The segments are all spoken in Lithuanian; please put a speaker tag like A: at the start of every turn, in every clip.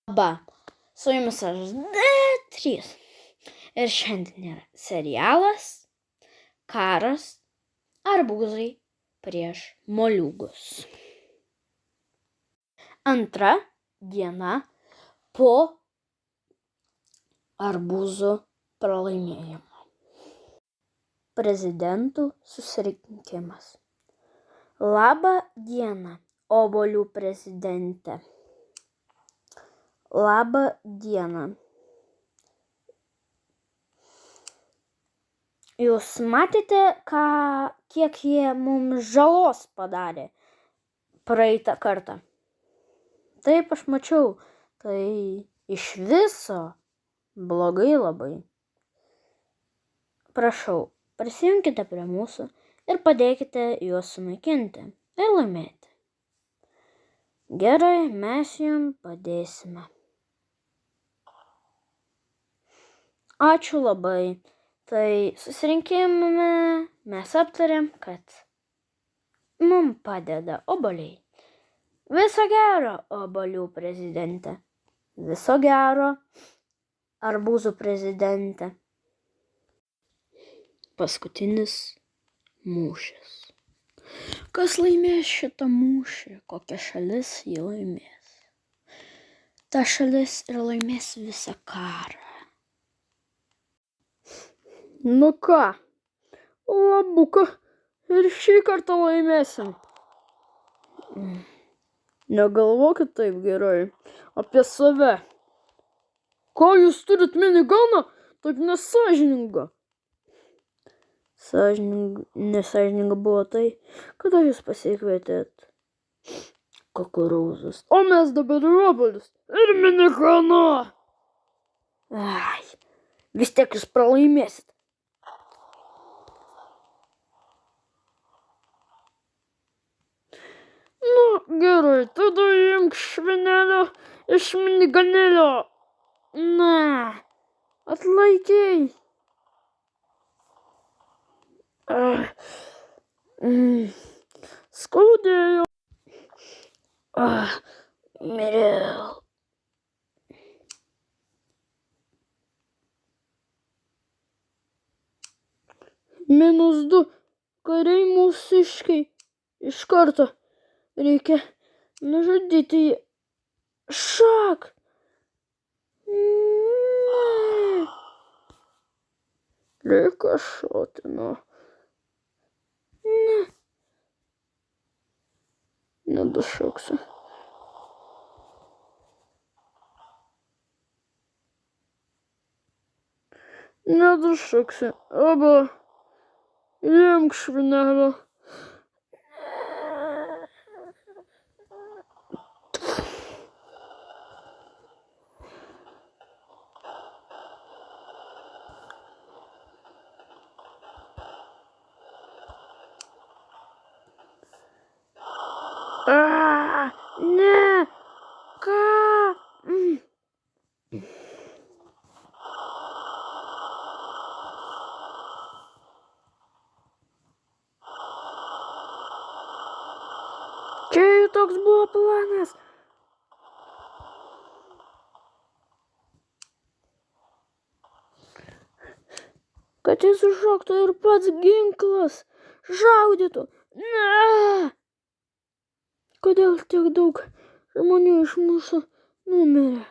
A: Laba, su jumis aš D3 ir šiandien yra serialas Karas arbūzai prieš moliūgus. Antra diena po arbūzų pralaimėjimo. Prezidentų susirinkimas. Labą dieną, obuolių prezidente. Labą dieną. Jūs matėte, kiek jie mums žalos padarė praeitą kartą? Taip, aš mačiau. Tai iš viso blogai labai. Prašau, prisijunkite prie mūsų ir padėkite juos sunaikinti ir laimėti. Gerai, mes jums padėsime. Ačiū labai. Tai susirinkime mes aptarėm, kad mums padeda obuoliai. Viso gero, obuolių prezidente. Viso gero, arbūzų prezidente. Paskutinis mūšis. Kas laimės šitą mūšį? Kokia šalis jį laimės? Ta šalis ir laimės visą karą. Nu ką, labuka, ir šį kartą laimėsim. Negalvokit taip gerai apie save. Ką jūs turit miniganą, taip nesąžininga. Nesąžininga buvo tai, kada jūs pasikvietėt kukurūzus. O mes dabar obuolius ir miniganą. Ai, vis tiek jūs pralaimėsit. Nu, gerai, tada imk švinelio iš miniganėlio. Na, atlaikiai. Skaudėjo. Miriau. -2 kariai mūsiškiai. Iš karto. Reikia nužudyti jį. Šak! Ne. Reikia šotino. Ne. Nedašoksiu. Nedašoksiu. Arba imk švinelio. Ne. Ką? Čia jau toks buvo planas. Kad jis užšoktų ir pats ginklas šaudytų. Ne! Kodėl tiek daug žmonių iš mūsų numirė?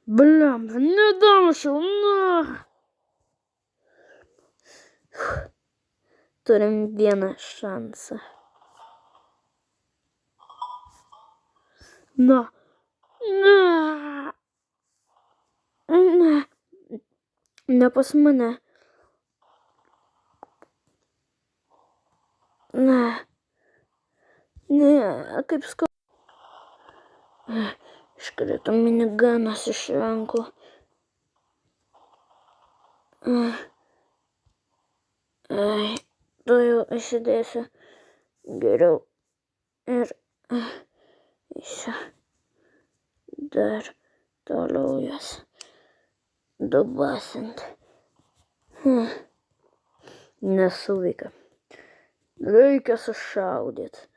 A: Blemba, nedamušiau, na! Turim vieną šansą. Na. Ne. Ne. Ne pas mane. Ne. Ne, kaip skauda. Iškrito miniganas iš rankų. Ai, tu jau įsidėsiu geriau ir eisiu dar toliau jas dubasint. Nesuveikia. Reikia sušaudyt.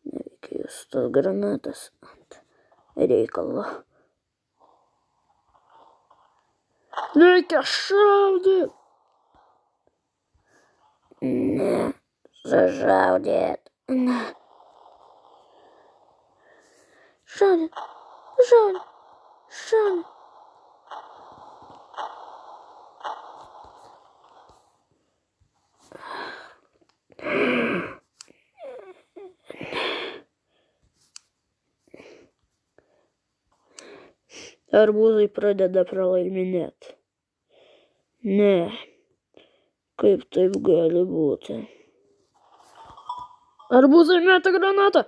A: Neveikia jūs tos granatas ant reikalo. Reikia šaudyt. Ne, sušaudyt. Ne. Šaudyt, šaudyt, šaudyt. Arbūzai pradeda pralaiminėti. Ne, kaip taip gali būti? Arbūzai meta granatą.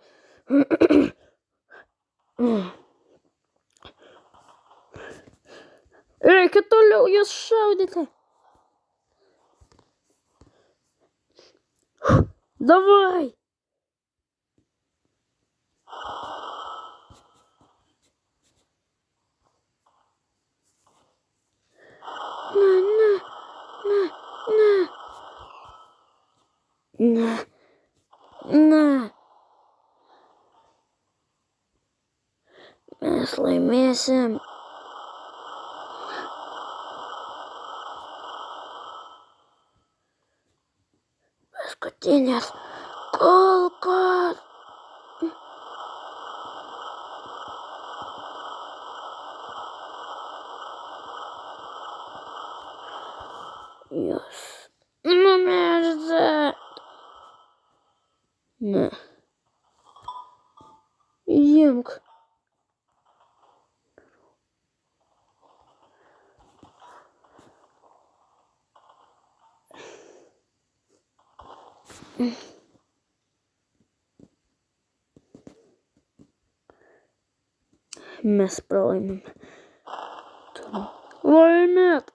A: Reikia toliau jas šaudyti. Davai. Ne. Mes laimėsim. Paskutinės kulkos. Jos numirza. Ne. Imk. Mes pralaimim. Laimėt.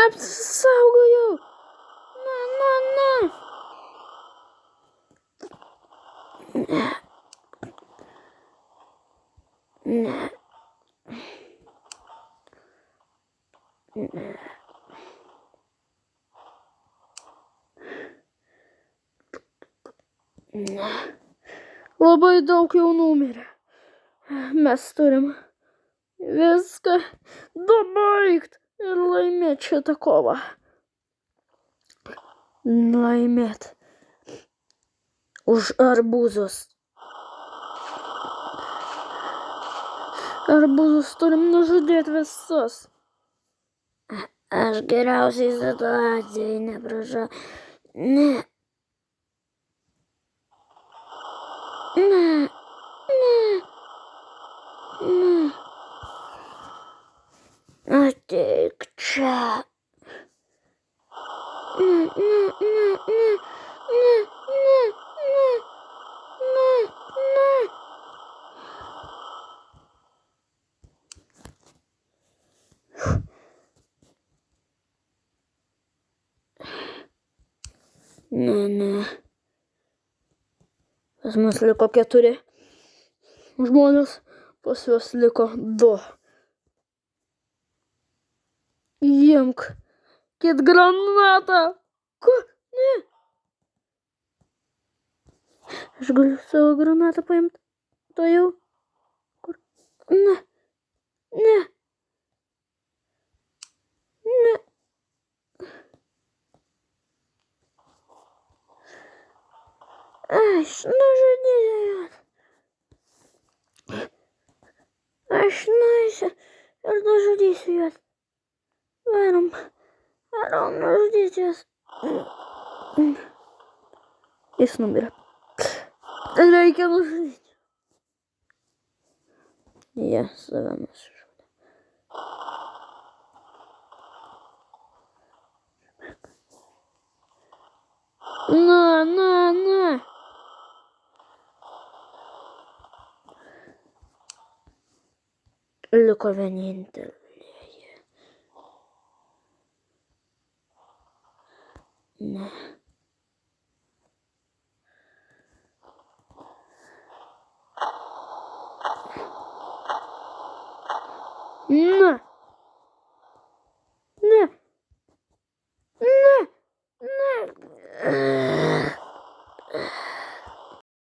A: Apsisaugojau. Ne. Labai daug jau numirė. Mes turim viską dabaigt ir laimėt šitą kovą. Laimėt. Už arbūzus. Arbūzus turim nužudėti visus. Aš geriausiai situacijai neprašau. Ne. Ateik čia. Ne. Pas mus liko 4 žmonės, pas juos liko 2. Imk. Kit granatą. Ko? Ne. Aš galiu savo granatą paimti. To jau. Kur? Ne. Aš nužudysiu juos. Aš nueisiu ir nužudysiu juos. Varom nužudyti juos. Jis numirė. Reikia nužudyti. Jie save nužudė. Ne. Liko vienintelė. Ne. Ne.